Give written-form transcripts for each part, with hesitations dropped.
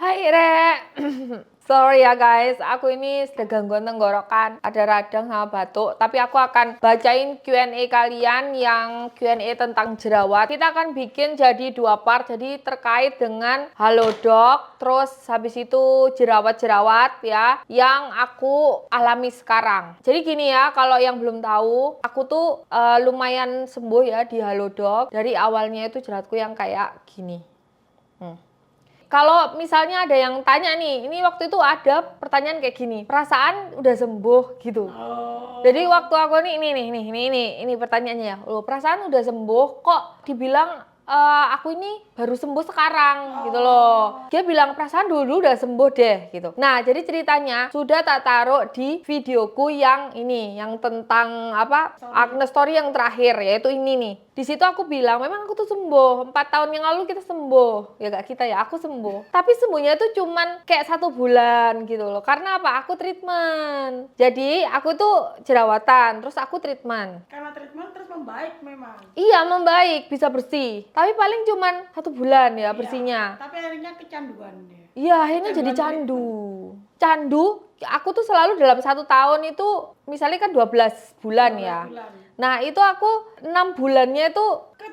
Hai Rek. Sorry ya guys, aku ini sedang gangguan tenggorokan, ada radang sama batuk. Tapi aku akan bacain Q&A kalian yang Q&A tentang jerawat. Kita akan bikin jadi 2 part, jadi terkait dengan Halodoc, terus habis itu jerawat-jerawat ya, yang aku alami sekarang. Jadi gini ya, kalau yang belum tahu, aku tuh lumayan sembuh ya di Halodoc. Dari awalnya itu jerawatku yang kayak gini. Kalau misalnya ada yang tanya nih, ini waktu itu ada pertanyaan kayak gini, perasaan udah sembuh gitu. Jadi waktu aku ini pertanyaannya ya, loh perasaan udah sembuh kok dibilang aku ini baru sembuh sekarang gitu loh. Dia bilang perasaan dulu udah sembuh deh gitu. Nah jadi ceritanya sudah tak taruh di videoku yang ini, yang tentang apa acne story yang terakhir, yaitu ini nih. Di situ aku bilang memang aku tuh sembuh, 4 tahun yang lalu kita sembuh, ya gak kita ya, aku sembuh. Tapi sembuhnya tuh cuman kayak 1 bulan gitu loh. Karena apa? Aku treatment. Jadi aku tuh jerawatan, terus aku treatment. Karena treatment terus membaik memang. Iya membaik, bisa bersih. Tapi paling cuman 1 bulan ya bersihnya. Tapi akhirnya kecanduan dia. Iya akhirnya jadi candu. Candu, aku tuh selalu dalam 1 tahun itu misalnya kan 12 bulan ya. Nah itu aku 6 bulannya itu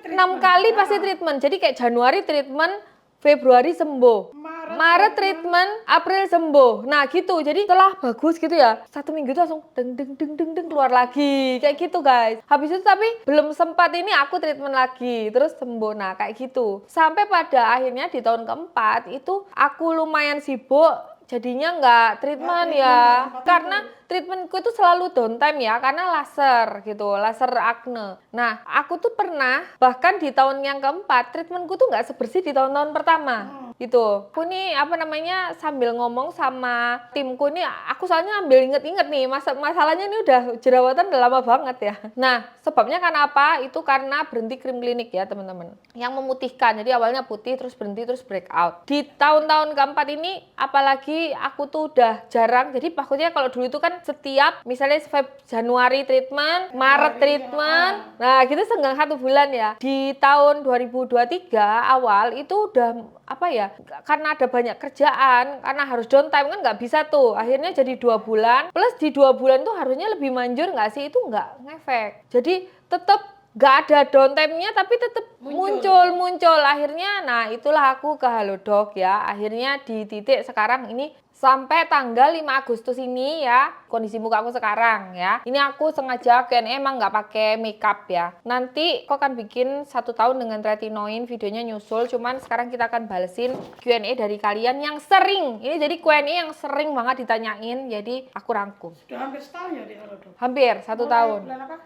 6 kali pasti treatment. Jadi kayak Januari treatment, Februari sembuh, Maret treatment, April sembuh. Nah gitu, jadi setelah bagus gitu ya, 1 minggu itu langsung deng keluar lagi. Kayak gitu guys. Habis itu tapi belum sempat ini aku treatment lagi, terus sembuh. Nah kayak gitu. Sampai pada akhirnya di tahun keempat itu aku lumayan sibuk, jadinya nggak treatment ya. Karena treatmentku itu selalu downtime ya, karena laser gitu, laser acne. Nah, aku tuh pernah, bahkan di tahun yang keempat, treatmentku tuh nggak sebersih di tahun-tahun pertama. Gitu. Aku nih, apa namanya, sambil ngomong sama timku nih, aku soalnya ambil inget-inget nih, masalahnya ini udah jerawatan udah lama banget ya. Nah, sebabnya karena apa? Itu karena berhenti krim klinik ya, teman-teman. Yang memutihkan, jadi awalnya putih, terus berhenti, terus breakout. Di tahun-tahun keempat ini, apalagi aku tuh udah jarang, jadi maksudnya kalau dulu itu kan setiap misalnya Januari treatment, Maret treatment, nah gitu senggang 1 bulan ya. Di tahun 2023 awal itu udah apa ya, karena ada banyak kerjaan, karena harus downtime kan nggak bisa tuh, akhirnya jadi 2 bulan, plus di 2 bulan tuh harusnya lebih manjur nggak sih, itu nggak ngefek. Jadi tetap nggak ada downtime-nya tapi tetap muncul akhirnya. Nah itulah aku ke Halodoc ya, akhirnya di titik sekarang ini sampai tanggal 5 Agustus ini ya, kondisi muka aku sekarang ya. Ini aku sengaja emang nggak pakai makeup ya. Nanti aku akan bikin 1 tahun dengan retinoin, videonya nyusul. Cuman sekarang kita akan balesin Q&A dari kalian yang sering. Ini jadi Q&A yang sering banget ditanyain, jadi aku rangkum. Sudah hampir setahun ya di Halodoc? Hampir 1 tahun. Bulan apa?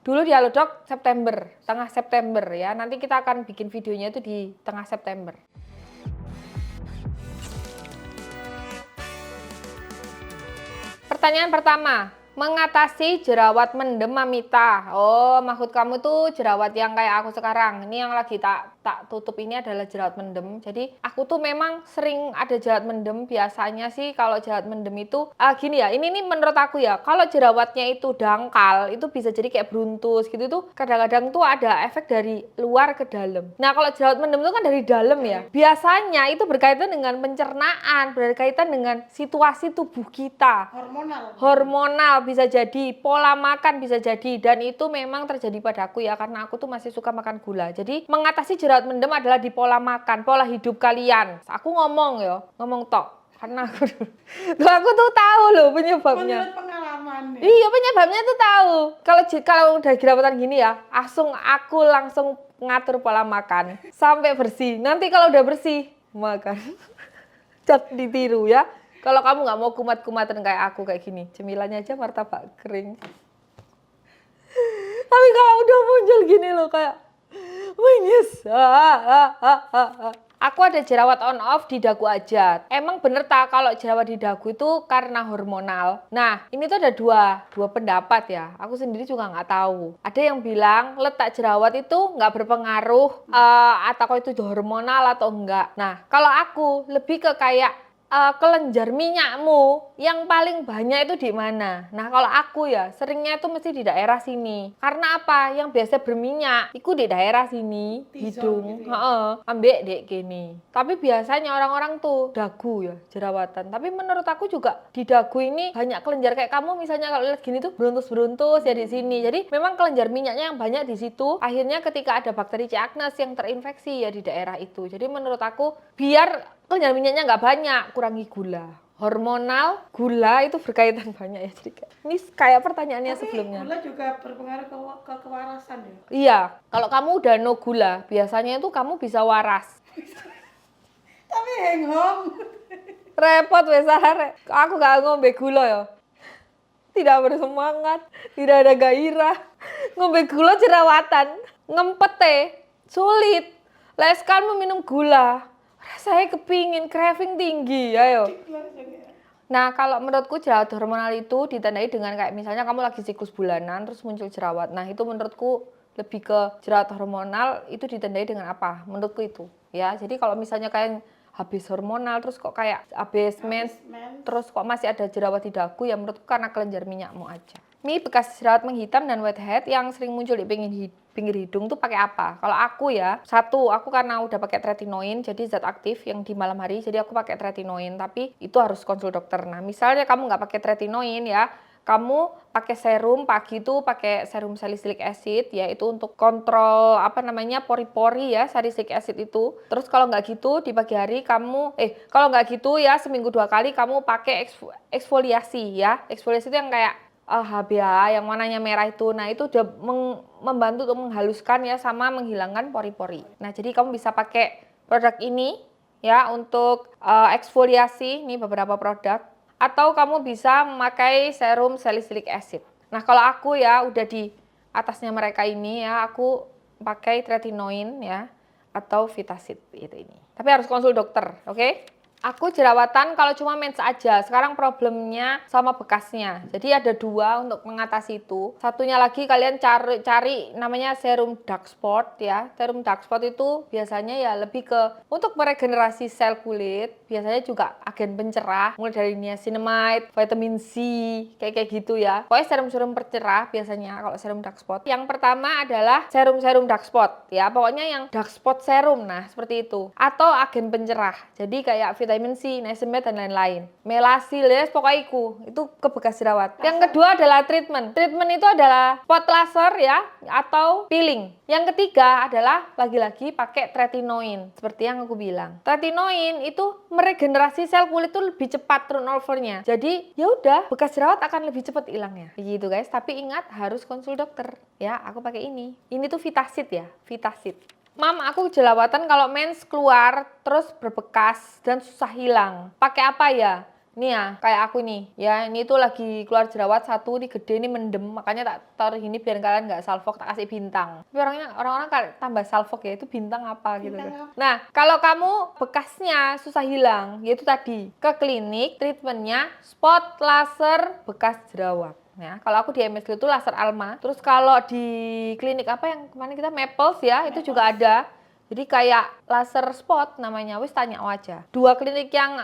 Dulu di Halodoc September, tengah September ya. Nanti kita akan bikin videonya itu di tengah September. Pertanyaan pertama, mengatasi jerawat mendem Mamita. Oh, maksud kamu tuh jerawat yang kayak aku sekarang. Ini yang lagi tak tutup ini adalah jerawat mendem. Jadi aku tuh memang sering ada jerawat mendem. Biasanya sih kalau jerawat mendem itu gini ya. Ini nih menurut aku ya. Kalau jerawatnya itu dangkal, itu bisa jadi kayak beruntus gitu tuh. Kadang-kadang tuh ada efek dari luar ke dalam. Nah, kalau jerawat mendem itu kan dari dalam ya. Biasanya itu berkaitan dengan pencernaan, berkaitan dengan situasi tubuh kita. Hormonal bisa jadi, pola makan bisa jadi, dan itu memang terjadi padaku ya, karena aku tuh masih suka makan gula. Jadi mengatasi jerawat mendem adalah di pola makan, pola hidup kalian. Aku ngomong tok, karena aku tuh tahu loh penyebabnya. Menurut pengalaman ya? Iya, penyebabnya tuh tahu. Kalau udah jerawatan gini ya, aku langsung ngatur pola makan sampai bersih. Nanti kalau udah bersih, makan. Jangan ditiru ya. Kalau kamu nggak mau kumat-kumatan kayak aku kayak gini, cemilannya aja martabak kering. Tapi kalau udah muncul gini loh kayak, yes. Aku ada jerawat on off di dagu aja. Emang bener tak kalau jerawat di dagu itu karena hormonal? Nah, ini tuh ada dua pendapat ya. Aku sendiri juga nggak tahu. Ada yang bilang letak jerawat itu nggak berpengaruh atau itu hormonal atau enggak. Nah, kalau aku lebih ke kayak kelenjar minyakmu yang paling banyak itu di mana? Nah, kalau aku ya seringnya itu mesti di daerah sini. Karena apa? Yang biasa berminyak itu di daerah sini, T-zone hidung, gitu ya? ambek dek gini. Tapi biasanya orang-orang tuh dagu ya, jerawatan. Tapi menurut aku juga di dagu ini banyak kelenjar kayak kamu misalnya kalau lihat gini tuh beruntus-beruntus ya di sini. Jadi memang kelenjar minyaknya yang banyak di situ. Akhirnya ketika ada bakteri C. acnes yang terinfeksi ya di daerah itu. Jadi menurut aku biar kelenjar minyaknya nggak banyak, kurangi gula. Hormonal, gula itu berkaitan banyak ya. Jadi ini kayak pertanyaannya Tapi sebelumnya. gula juga berpengaruh ke kewarasan ya? Iya, kalau kamu udah no gula, biasanya itu kamu bisa waras. Tapi hang home. Repot wes arek. Aku gak ngombe gula ya. Tidak bersemangat, tidak ada gairah. Ngombe gula jerawatan, ngempet sulit. Les kamu minum gula, rasanya kepingin, craving tinggi, ayo. Nah, kalau menurutku jerawat hormonal itu ditandai dengan kayak misalnya kamu lagi siklus bulanan terus muncul jerawat. Nah, itu menurutku lebih ke jerawat hormonal itu ditandai dengan apa? Menurutku itu. Ya, jadi kalau misalnya kayak habis hormonal terus kok kayak habis mens terus kok masih ada jerawat di dagu ya menurutku karena kelenjar minyakmu aja. Ini bekas jerawat menghitam dan whitehead yang sering muncul di pinggir hidung tuh pakai apa? Kalau aku ya, satu, aku karena udah pakai tretinoin, jadi zat aktif yang di malam hari, jadi aku pakai tretinoin, tapi itu harus konsul dokter. Nah, misalnya kamu nggak pakai tretinoin ya, kamu pakai serum pagi itu pakai serum salicylic acid ya itu untuk kontrol apa namanya pori-pori ya salicylic acid itu. Terus kalau nggak gitu di pagi hari kamu kalau nggak gitu ya seminggu 2 kali kamu pakai eksfoliasi ya. Eksfoliasi itu yang kayak HBA yang warnanya merah itu. Nah, itu udah membantu untuk menghaluskan ya sama menghilangkan pori-pori. Nah, jadi kamu bisa pakai produk ini ya untuk eksfoliasi, ini beberapa produk. Atau kamu bisa memakai serum salicylic acid. Nah, kalau aku ya udah di atasnya mereka ini ya, aku pakai tretinoin ya atau Vitasid itu ini. Tapi harus konsul dokter, oke? Aku jerawatan kalau cuma mens aja. Sekarang problemnya sama bekasnya. Jadi ada 2 untuk mengatasi itu. Satunya lagi kalian cari namanya serum dark spot ya. Serum dark spot itu biasanya ya lebih ke untuk meregenerasi sel kulit. Biasanya juga agen pencerah. Mulai dari niacinamide, vitamin C, kayak gitu ya. Pokoknya serum-serum pencerah biasanya kalau serum dark spot. Yang pertama adalah serum-serum dark spot ya. Pokoknya yang dark spot serum. Nah, seperti itu. Atau agen pencerah. Jadi kayak vitamin C, niacinamide dan lain-lain. Melasil ya, pokoknya itu ke bekas jerawat. Yang kedua adalah treatment. Treatment itu adalah spot laser ya atau peeling. Yang ketiga adalah lagi-lagi pakai tretinoin. Seperti yang aku bilang. Tretinoin itu meregenerasi sel kulit itu lebih cepat turnover-nya. Jadi ya udah bekas jerawat akan lebih cepat hilangnya. Begitu guys. Tapi ingat harus konsul dokter. Ya, aku pakai ini. Ini tuh Vitasid ya, Vitasid. Mam, aku jerawatan kalau mens keluar terus berbekas dan susah hilang. Pakai apa ya? Nih ya, kayak aku nih. Ya, ini tuh lagi keluar jerawat satu, ini gede, ini mendem. Makanya tak taruh ini biar kalian nggak salfok, tak kasih bintang. Tapi orang-orang kalau tambah salfok ya, itu bintang apa gitu. Nah, kalau kamu bekasnya susah hilang, yaitu tadi ke klinik, treatmentnya spot laser bekas jerawat. Ya, kalau aku di MSG itu laser Alma. Terus kalau di klinik apa yang kemarin kita Maples ya, itu juga ada. Jadi kayak laser spot namanya, wis tanya aja. 2 klinik yang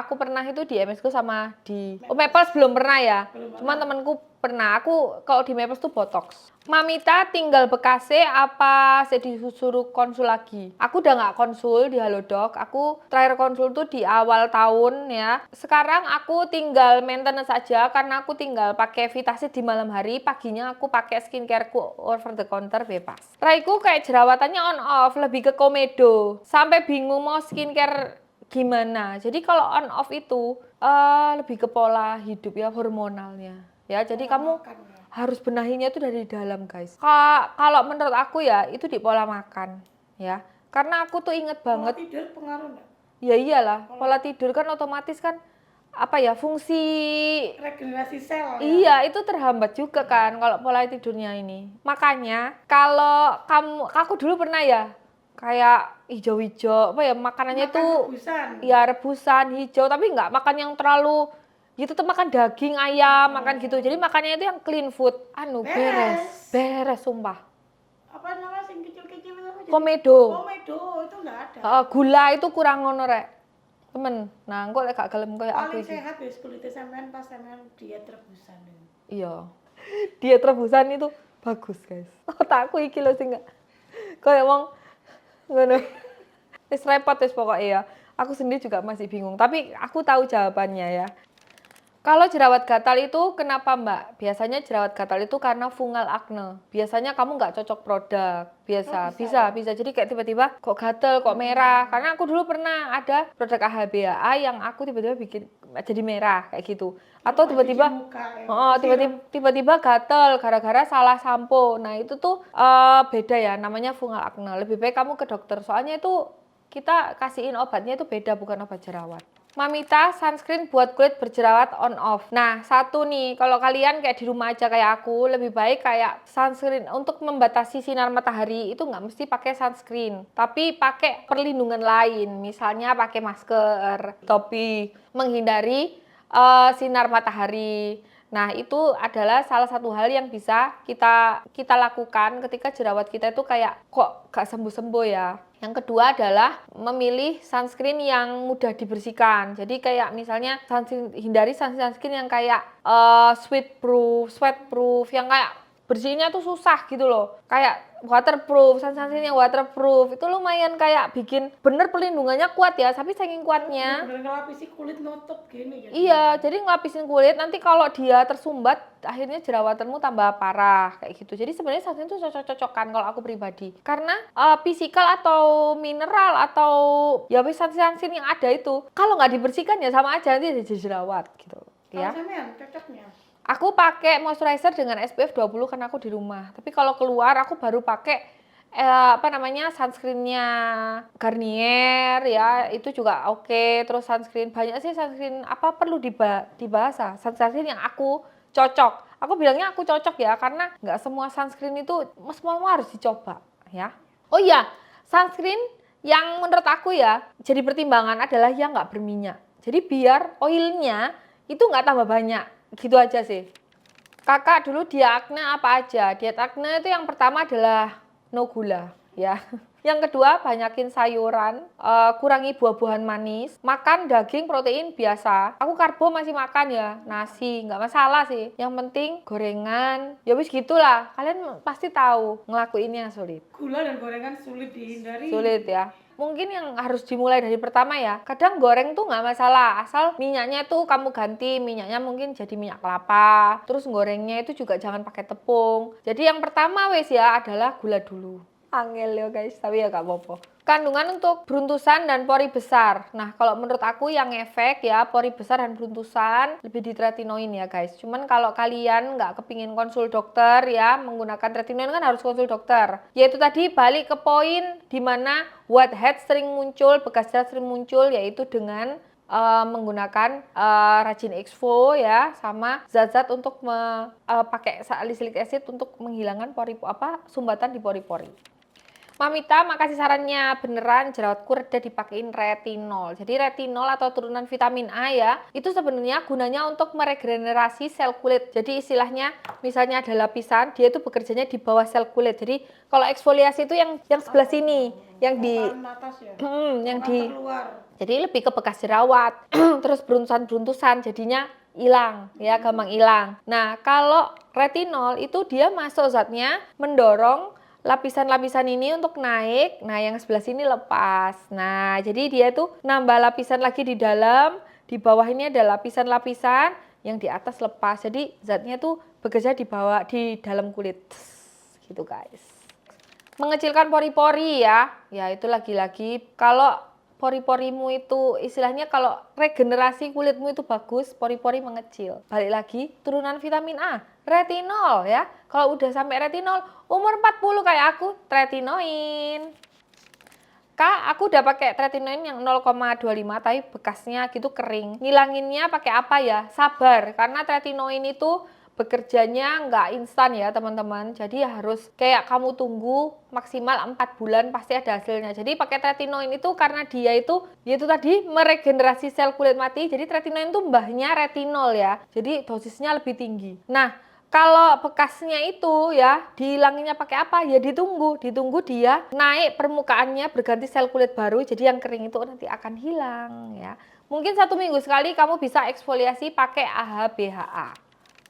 aku pernah itu di MSG sama di Maples belum pernah ya. Cuman temanku pernah. Aku kalau di Maples tuh botox. Mamita tinggal bekasnya apa saya disuruh konsul lagi? Aku udah nggak konsul di Halodoc. Aku terakhir konsul tuh di awal tahun ya. Sekarang aku tinggal maintenance aja karena aku tinggal pakai Vitasid di malam hari. Paginya aku pakai skincareku over the counter bebas. Raiku kayak jerawatannya on off, lebih ke komedo. Sampai bingung mau skincare gimana. Jadi kalau on off itu lebih ke pola hidup ya, hormonalnya. Ya, jadi kamu harus benahinya itu dari dalam, guys. Kalau menurut aku ya, itu di pola makan, ya. Karena aku tuh inget banget. Pola tidur pengaruh nggak? Ya iyalah, pola tidur kan otomatis kan apa ya fungsi regenerasi sel. Iya, itu terhambat juga kan kalau pola tidurnya ini. Makanya kalau aku dulu pernah ya kayak hijau-hijau, apa ya makanannya itu ya rebusan hijau, tapi nggak makan yang terlalu gitu tuh makan daging ayam makan gitu, jadi makannya itu yang clean food beres sumpah. Apa namanya sing kecil-kecil itu komedo itu nggak ada. Gula itu kurang ngono rek, temen. Nah, engko lek gak gelem koyo aku Paling iki. sehat wis kulite sampean pas sampean diet rebusan. Iya. Diet rebusan itu bagus, guys. Otakku iki lho sing koyo wong ngono. Wis repot wis pokoknya ya. Aku sendiri juga masih bingung, tapi aku tahu jawabannya ya. Kalau jerawat gatal itu kenapa Mbak? Biasanya jerawat gatal itu karena fungal akne. Biasanya kamu nggak cocok produk. Biasa, bisa. Jadi kayak tiba-tiba kok gatal, kok merah. Karena aku dulu pernah ada produk AHBA yang aku tiba-tiba bikin jadi merah kayak gitu. Atau tiba-tiba, tiba-tiba gatal gara-gara salah sampo. Nah itu tuh beda ya, namanya fungal akne. Lebih baik kamu ke dokter. Soalnya itu kita kasihin obatnya itu beda, bukan obat jerawat. Mamita, sunscreen buat kulit berjerawat on off. Nah, satu nih, kalau kalian kayak di rumah aja kayak aku, lebih baik kayak sunscreen untuk membatasi sinar matahari itu nggak mesti pakai sunscreen, tapi pakai perlindungan lain, misalnya pakai masker, topi, menghindari sinar matahari. Nah, itu adalah salah satu hal yang bisa kita lakukan ketika jerawat kita itu kayak kok gak sembuh-sembuh ya. Yang kedua adalah memilih sunscreen yang mudah dibersihkan. Jadi kayak misalnya hindari sunscreen yang kayak sweatproof yang kayak bersihnya tuh susah gitu loh. Kayak waterproof, sunscreen yang waterproof itu lumayan kayak bikin bener perlindungannya kuat ya, tapi saking kuatnya. Bener ngelapisi kulit nutup gini ya. Iya, jadi ngelapisin kulit nanti kalau dia tersumbat akhirnya jerawatanmu tambah parah kayak gitu. Jadi sebenarnya sunscreen itu cocok-cocokan kalau aku pribadi. Karena physical atau mineral atau ya sunscreen yang ada itu kalau nggak dibersihkan ya sama aja nanti jadi jerawat gitu. Kalau Ya. sampean cocoknya. Aku pakai moisturizer dengan SPF 20 karena aku di rumah. Tapi kalau keluar aku baru pakai sunscreennya Garnier ya, itu juga oke. Terus sunscreen banyak sih sunscreen apa perlu dibahas sunscreen yang aku cocok. Aku bilangnya aku cocok ya karena nggak semua sunscreen itu semua harus dicoba ya. Oh iya, sunscreen yang menurut aku ya jadi pertimbangan adalah yang nggak berminyak. Jadi biar oilnya itu nggak tambah banyak. Gitu aja sih. Kakak dulu diet akne apa aja? Diet akne itu yang pertama adalah no gula ya. Yang kedua banyakin sayuran, kurangi buah-buahan manis, makan daging protein biasa. Aku karbo masih makan ya, nasi nggak masalah sih. Yang penting gorengan, ya wis gitulah. Kalian pasti tahu ngelakuinnya sulit. Gula dan gorengan sulit dihindari. Sulit ya. Mungkin yang harus dimulai dari pertama ya, kadang goreng tuh nggak masalah, asal minyaknya tuh kamu ganti, minyaknya mungkin jadi minyak kelapa, terus gorengnya itu juga jangan pakai tepung. Jadi yang pertama wes ya adalah gula dulu. Angel ya guys, tapi ya gak apa-apa. Kandungan untuk beruntusan dan pori besar. Nah, kalau menurut aku yang efek ya pori besar dan beruntusan lebih di tretinoin ya guys. Cuman kalau kalian nggak kepingin konsul dokter ya menggunakan tretinoin kan harus konsul dokter. Yaitu tadi balik ke poin dimana whitehead sering muncul, bekas jerawat sering muncul yaitu dengan menggunakan rajin exfo ya sama zat-zat untuk pakai salicylic acid untuk menghilangkan sumbatan di pori-pori. Mamita, makasih sarannya. Beneran jerawatku reda dipakein retinol. Jadi retinol atau turunan vitamin A ya, itu sebenarnya gunanya untuk meregenerasi sel kulit. Jadi istilahnya misalnya ada lapisan, dia itu bekerjanya di bawah sel kulit. Jadi kalau eksfoliasi itu yang sebelah sini, yang di atas ya. yang di Keluar. jadi lebih ke bekas jerawat. Terus beruntusan jadinya hilang ya, gampang hilang. Nah, kalau retinol itu dia masuk zatnya mendorong lapisan-lapisan ini untuk naik, nah yang sebelah sini lepas. Nah, jadi dia tuh nambah lapisan lagi di dalam, di bawah ini ada lapisan-lapisan, yang di atas lepas. Jadi zatnya tuh bekerja di dalam kulit. Gitu guys. Mengecilkan pori-pori ya. Ya itu lagi-lagi kalau pori-porimu itu istilahnya kalau regenerasi kulitmu itu bagus, pori-pori mengecil. Balik lagi, turunan vitamin A, retinol ya. Kalau udah sampai retinol, umur 40 kayak aku, tretinoin. Kak, aku udah pakai tretinoin yang 0,25 tapi bekasnya gitu kering. Ngilanginnya pakai apa ya? Sabar, karena tretinoin itu bekerjanya nggak instan ya teman-teman. Jadi harus kayak kamu tunggu maksimal 4 bulan pasti ada hasilnya. Jadi pakai tretinoin itu karena dia itu yaitu tadi meregenerasi sel kulit mati. Jadi tretinoin itu mbahnya retinol ya. Jadi dosisnya lebih tinggi. Nah, Kalau bekasnya itu ya dihilanginnya pakai apa? Ya ditunggu dia naik permukaannya berganti sel kulit baru. Jadi yang kering itu nanti akan hilang ya. Mungkin 1 minggu sekali kamu bisa eksfoliasi pakai AHA BHA.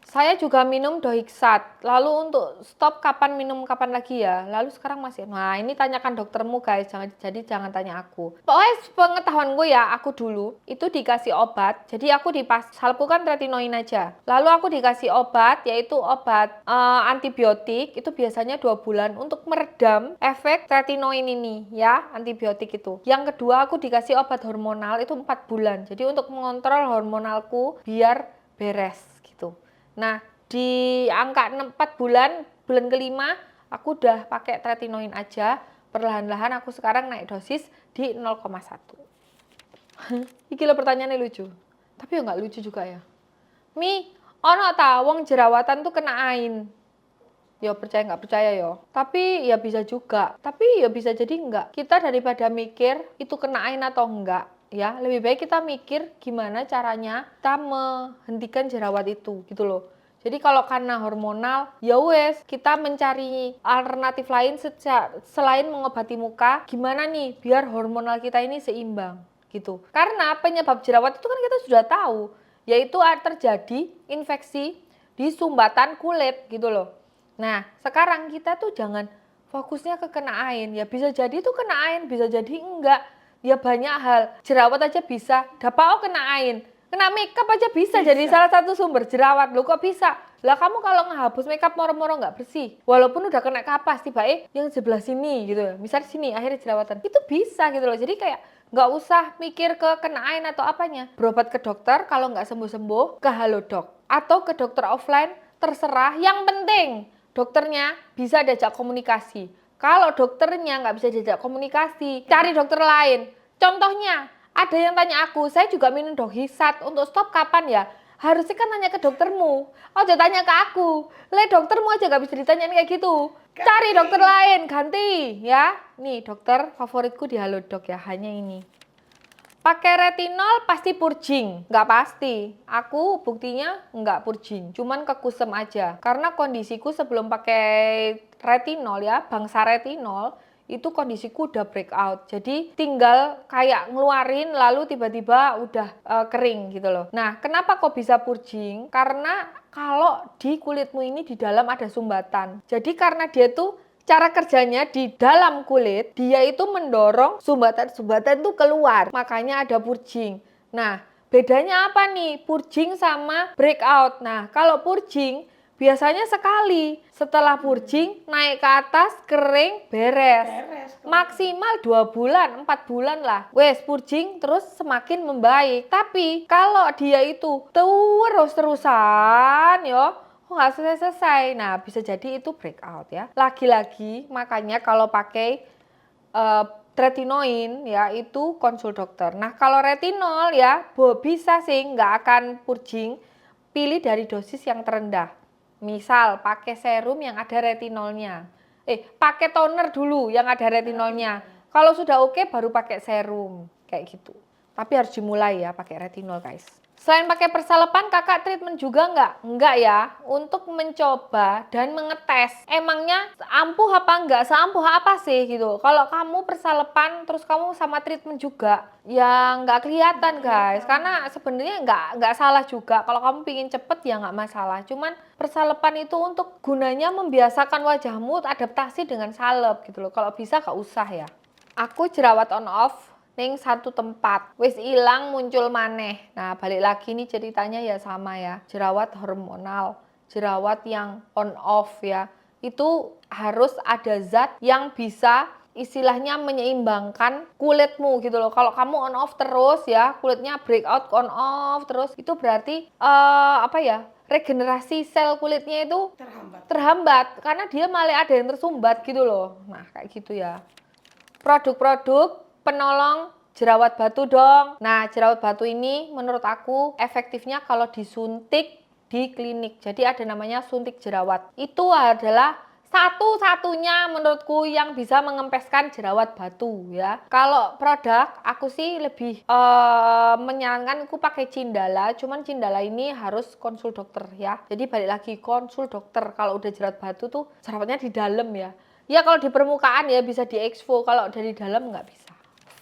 Saya juga minum Dohiksat. Lalu untuk stop kapan minum kapan lagi ya? Lalu sekarang masih. Nah, ini tanyakan doktermu guys, jangan tanya aku. Pokoknya pengetahuan gue ya, aku dulu itu dikasih obat. Jadi aku salpku kan retinoin aja. Lalu aku dikasih obat yaitu obat antibiotik itu biasanya 2 bulan untuk meredam efek retinoin ini ya, antibiotik itu. Yang kedua aku dikasih obat hormonal itu 4 bulan. Jadi untuk mengontrol hormonalku biar beres gitu. Nah, di angka 4 bulan kelima, aku udah pakai tretinoin aja. Perlahan-lahan aku sekarang naik dosis di 0,1. Iki lo pertanyaannya lucu. Tapi ya nggak lucu juga ya. Mi, ono ta wong jerawatan tuh kena ain. Ya percaya nggak percaya yo. Tapi ya bisa juga. Tapi ya bisa jadi enggak. Kita daripada mikir itu kena ain atau enggak, ya lebih baik kita mikir gimana caranya kita menghentikan jerawat itu gitu loh. Jadi kalau karena hormonal ya wes kita mencari alternatif lain selain mengobati muka, gimana nih biar hormonal kita ini seimbang gitu. Karena penyebab jerawat itu kan kita sudah tahu, yaitu terjadi infeksi di sumbatan kulit gitu loh. Nah sekarang kita tuh jangan fokusnya ke kena ain, ya bisa jadi tuh kena ain, bisa jadi enggak. Ya banyak hal, jerawat aja bisa, dapao kena ain, kena makeup aja bisa jadi salah satu sumber jerawat. Loh kok bisa? Lah kamu kalau ngehapus makeup moro-moro nggak bersih, walaupun udah kena kapas, tiba-tiba yang sebelah sini gitu ya, misalnya sini akhirnya jerawatan, itu bisa gitu loh. Jadi kayak nggak usah mikir ke kena ain atau apanya, berobat ke dokter, kalau nggak sembuh-sembuh ke Halodoc atau ke dokter offline, terserah. Yang penting dokternya bisa diajak komunikasi. Kalau dokternya nggak bisa diajak komunikasi, cari dokter lain. Contohnya, ada yang tanya aku, saya juga minum Dohiksat, untuk stop kapan ya? Harusnya kan tanya ke doktermu. Oh, jangan tanya ke aku. Le, doktermu aja nggak bisa ditanyain kayak gitu. Cari dokter lain, ganti ya. Nih, dokter favoritku di Halodoc ya, hanya ini. Pakai retinol pasti purging? Nggak pasti. Aku buktinya nggak purging, cuman kekusem aja. Karena kondisiku sebelum pakai retinol ya, bangsa retinol, itu kondisiku udah breakout. Jadi tinggal kayak ngeluarin lalu tiba-tiba udah kering gitu loh. Nah, kenapa kok bisa purging? Karena kalau di kulitmu ini di dalam ada sumbatan. Jadi karena dia tuh cara kerjanya di dalam kulit, dia itu mendorong sumbatan-sumbatan itu keluar. Makanya ada purging. Nah, bedanya apa nih? Purging sama breakout. Nah, kalau purging biasanya sekali. Setelah purging, naik ke atas, kering, beres. Maksimal 2 bulan, 4 bulan lah. Wes, purging terus semakin membaik. Tapi kalau dia itu terus-terusan, yo, nggak selesai-selesai. Nah, bisa jadi itu breakout ya. Lagi-lagi, makanya kalau pakai tretinoin ya itu konsul dokter. Nah, kalau retinol ya bisa sih nggak akan purging. Pilih dari dosis yang terendah. Misal pakai serum yang ada retinolnya. Pakai toner dulu yang ada retinolnya. Kalau sudah oke baru pakai serum kayak gitu. Tapi harus dimulai ya pakai retinol guys. Selain pakai persalepan, kakak treatment juga nggak? Enggak ya, untuk mencoba dan mengetes emangnya ampuh apa enggak, seampuh apa sih gitu. Kalau kamu persalepan terus kamu sama treatment juga, ya nggak kelihatan guys. Karena sebenarnya nggak salah juga. Kalau kamu pingin cepet ya nggak masalah. Cuman persalepan itu untuk gunanya membiasakan wajahmu adaptasi dengan salep gitu loh. Kalau bisa nggak usah ya. Aku jerawat on off ning satu tempat, wis ilang muncul maneh. Nah balik lagi nih ceritanya ya sama ya, jerawat hormonal, jerawat yang on off ya, itu harus ada zat yang bisa istilahnya menyeimbangkan kulitmu gitu loh. Kalau kamu on off terus ya, kulitnya breakout on off terus, itu berarti regenerasi sel kulitnya itu terhambat karena dia malah ada yang tersumbat gitu loh. Nah kayak gitu ya. Produk-produk penolong jerawat batu dong. Nah, jerawat batu ini menurut aku efektifnya kalau disuntik di klinik. Jadi ada namanya suntik jerawat. Itu adalah satu-satunya menurutku yang bisa mengempeskan jerawat batu ya. Kalau produk aku sih lebih menyarankan aku pakai Cindala, cuman Cindala ini harus konsul dokter ya. Jadi balik lagi konsul dokter kalau udah jerawat batu tuh jerawatnya di dalam ya. Ya kalau di permukaan ya bisa di exfo, kalau dari dalam nggak bisa.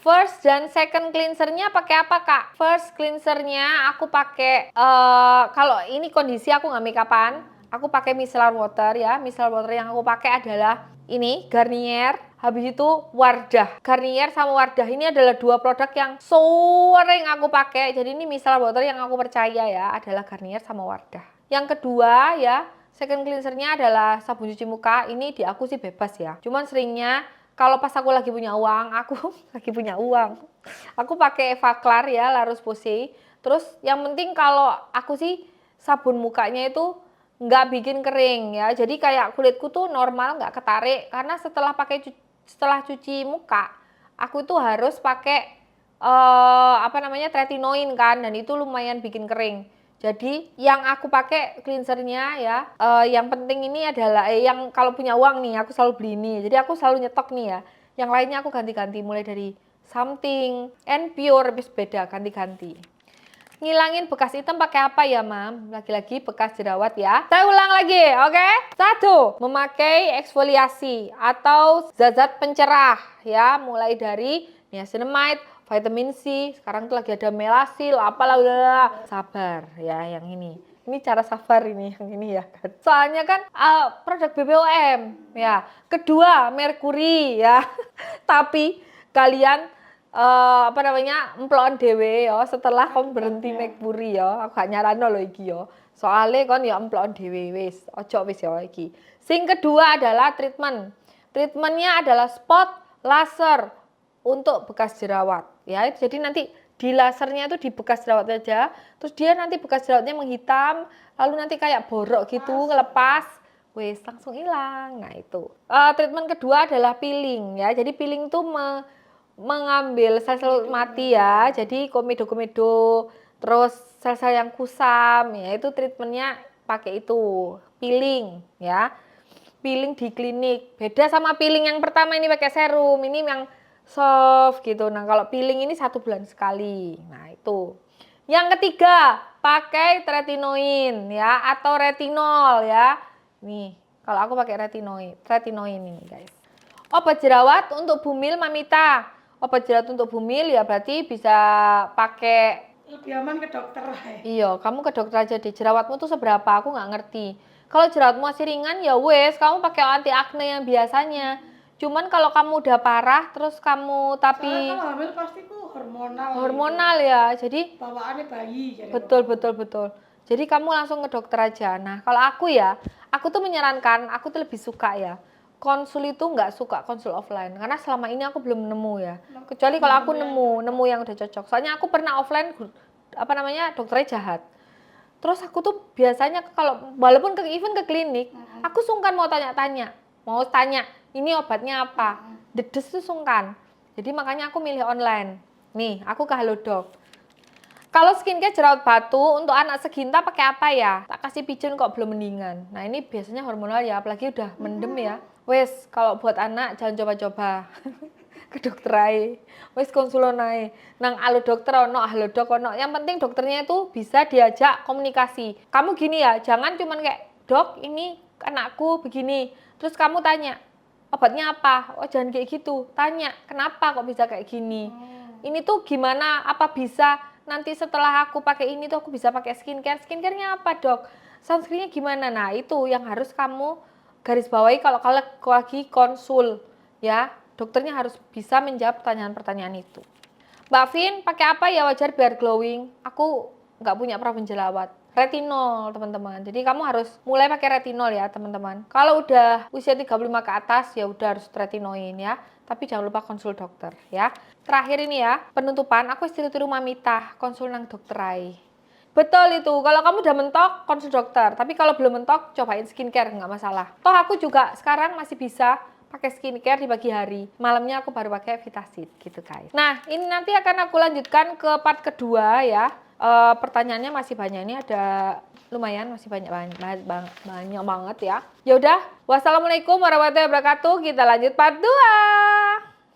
First dan second cleansernya pakai apa kak? First cleansernya aku pakai kalau ini kondisi aku nggak make upan, aku pakai micellar water ya. Micellar water yang aku pakai adalah ini Garnier, habis itu Wardah. Garnier sama Wardah ini adalah dua produk yang sering aku pakai. Jadi ini micellar water yang aku percaya ya adalah Garnier sama Wardah. Yang kedua ya, second cleansernya adalah sabun cuci muka. Ini di aku sih bebas ya. Cuman seringnya kalau pas aku lagi punya uang, aku pakai Eva Klar ya, La Roche-Posay. Terus yang penting kalau aku sih sabun mukanya itu nggak bikin kering ya. Jadi kayak kulitku tuh normal, nggak ketarik. Karena setelah cuci muka, aku tuh harus pakai tretinoin kan, dan itu lumayan bikin kering. Jadi yang aku pakai cleansernya ya, yang penting ini adalah yang kalau punya uang nih aku selalu beli ini. Jadi aku selalu nyetok nih ya. Yang lainnya aku ganti-ganti mulai dari Something and Pure, habis beda ganti-ganti. Ngilangin bekas hitam pakai apa ya, Mam? Lagi-lagi bekas jerawat ya. Saya ulang lagi, oke? 1, memakai eksfoliasi atau zat-zat pencerah ya, mulai dari niacinamide, vitamin C, sekarang tuh lagi ada melasil, apalah udah. Sabar ya yang ini. Ini cara sabar ini yang ini ya kan. Soalnya kan produk BPOM ya. Kedua, merkuri ya. Tapi kalian emploan dhewe ya setelah kon berhenti merkuri ya. Aku gak nyarano lho iki ya. Soale kon ya emploan dhewe wis. Ojo wis ya iki. Sing kedua adalah treatment. Treatmentnya adalah spot laser untuk bekas jerawat ya. Jadi nanti di lasernya itu di bekas jerawat aja, terus dia nanti bekas jerawatnya menghitam, lalu nanti kayak borok gitu, ngelepas, wes langsung hilang. Nah itu. Treatment kedua adalah peeling ya. Jadi peeling tuh mengambil sel-sel mati ya. Jadi komedo-komedo, terus sel-sel yang kusam ya, itu treatmentnya pakai itu, peeling ya. Peeling di klinik. Beda sama peeling yang pertama ini pakai serum, ini yang soft gitu. Nah kalau peeling ini 1 bulan sekali. Nah itu. Yang ketiga pakai tretinoin ya atau retinol ya. Nih kalau aku pakai tretinoin ini guys. Obat jerawat untuk bumil Mamita. Obat jerawat untuk bumil ya berarti bisa pakai. Lebih aman ke dokter. Iya, kamu ke dokter aja deh. Jerawatmu tuh seberapa? Aku nggak ngerti. Kalau jerawatmu masih ringan ya wes, kamu pakai anti akne yang biasanya. Cuman kalau kamu udah parah, terus kamu tapi Soalnya kalau hamil pasti ku hormonal ya. Jadi bawaannya bayi. betul. Jadi kamu langsung ke dokter aja. Nah kalau aku ya, aku tuh menyarankan, aku tuh lebih suka ya. Konsul itu nggak suka konsul offline karena selama ini aku belum nemu ya. Kecuali kalau aku nemu yang udah cocok. Soalnya aku pernah offline dokternya jahat. Terus aku tuh biasanya kalau walaupun even ke klinik, aku sungkan mau tanya-tanya. Mau tanya, ini obatnya apa? Dedes tuh sungkan. Jadi makanya aku milih online. Nih, aku ke Halodoc. Kalau skincare jerawat batu untuk anak seginta pakai apa ya? Tak kasih pijun kok belum mendingan. Nah ini biasanya hormonal ya, apalagi udah mendem ya. Wes, kalau buat anak jangan coba-coba. Ke dokter ae. Wes konsulon ae. Nang alo dokter ono, Halodoc ono. Yang penting dokternya itu bisa diajak komunikasi. Kamu gini ya, jangan cuman kayak, "Dok, ini anakku begini." Terus kamu tanya, "Obatnya apa?" Oh, jangan kayak gitu. Tanya, "Kenapa kok bisa kayak gini?" Ini tuh gimana? Apa bisa nanti setelah aku pakai ini tuh aku bisa pakai skincare? Skincarenya apa, Dok? Sunscreennya gimana? Nah, itu yang harus kamu garis bawahi kalau kalian lagi konsul ya. Dokternya harus bisa menjawab pertanyaan-pertanyaan itu. Mbak Vin, pakai apa ya wajar biar glowing? Aku nggak punya problem jerawat. Retinol, teman-teman. Jadi kamu harus mulai pakai retinol ya, teman-teman. Kalau udah usia 35 ke atas ya udah harus retinoin ya. Tapi jangan lupa konsul dokter ya. Terakhir ini ya, penutupan. Aku tiru-tiru Mamita, konsul nang dokter ae. Betul itu, kalau kamu udah mentok, konsul dokter. Tapi kalau belum mentok, cobain skincare, nggak masalah. Toh aku juga sekarang masih bisa pakai skincare di pagi hari. Malamnya aku baru pakai Vitasit gitu guys. Nah, ini nanti akan aku lanjutkan ke part kedua ya. Pertanyaannya masih banyak. Ini ada lumayan masih banyak banget ya. Ya udah, wassalamualaikum warahmatullahi wabarakatuh. Kita lanjut part 2.